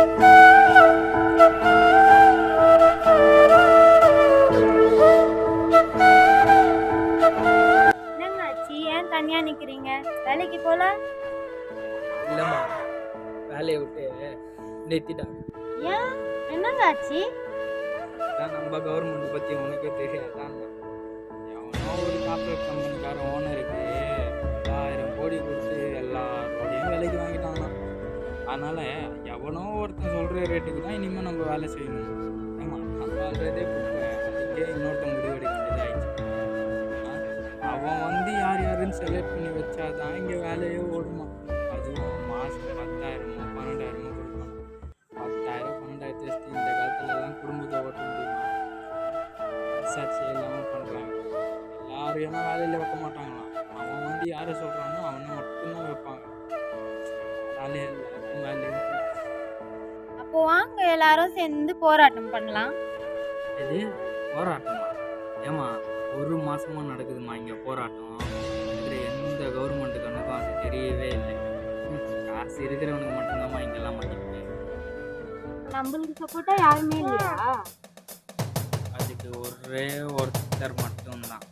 என்னங்க ஆச்சு? ஏன் தனியா நிக்கிறீங்க? வேலைக்கு போல? இல்லைம்மா, வேலையை விட்டு நிறுத்திட்டாங்க. ஏன்? என்னங்க ஆச்சு? அதான் நம்ம கவர்மெண்ட் பற்றி உனக்கே தெரியாதான். எவனோ ஒரு கார்பரேட் கம்பெனிக்கார ஓனருக்கு 1000 கோடி கொடுத்து எல்லாரோடையும் வேலைக்கு வாங்கிட்டாங்களாம். அதனால் எவனோ ஒருத்தன் சொல்கிற ரேட்டுக்கு தான் இனிமேல் நம்ம வேலை செய்யணும். ஏம்மா, நம்ம வாழ்றதே குப்பை, அதுக்கே இன்னொருத்தன் முடிவு எடுக்க வேண்டியதாகிடுச்சு. அவன் வந்து யார் யாருன்னு செலக்ட் பண்ணி வச்சாதான் இங்கே வேலையே ஓடுமா. அதுவும் மாதம் 10,000 12,000 கொடுப்பான். 10,000 12,000 வச்சுட்டு இந்த காலத்துலலாம் குடும்பத்தை ஓட்ட முடியுமா? ரிசர்ச் இல்லாமல் பண்ணுறாங்க. எல்லாரையும் வேலையில் வைக்க மாட்டாங்களாம். அவன் வந்து யாரை சொல்கிறானோ அவனை மட்டும்தான் வைப்பாங்க. வேலையே எல்லாருக்கும் வேலையும். அப்போ வாங்க எல்லாரும் சேர்ந்து போராட்டம் பண்ணலாம். இது போராட்டமா? ஏமா, ஒரு மாசமா நடக்குதுமா இங்கே போராட்டம். இருக்கிற எந்த கவர்மெண்ட் கண்ணுக்கும் அது தெரியவே இல்லை. காசு இருக்கிறவனுக்கு மட்டும்தாம்மா இங்கெல்லாம் மதிப்பு. நம்மளுக்கு சப்போர்ட்டா யாருமே இல்லையா? அதுக்கு ஒரே ஒருத்தர் மட்டும்தான்.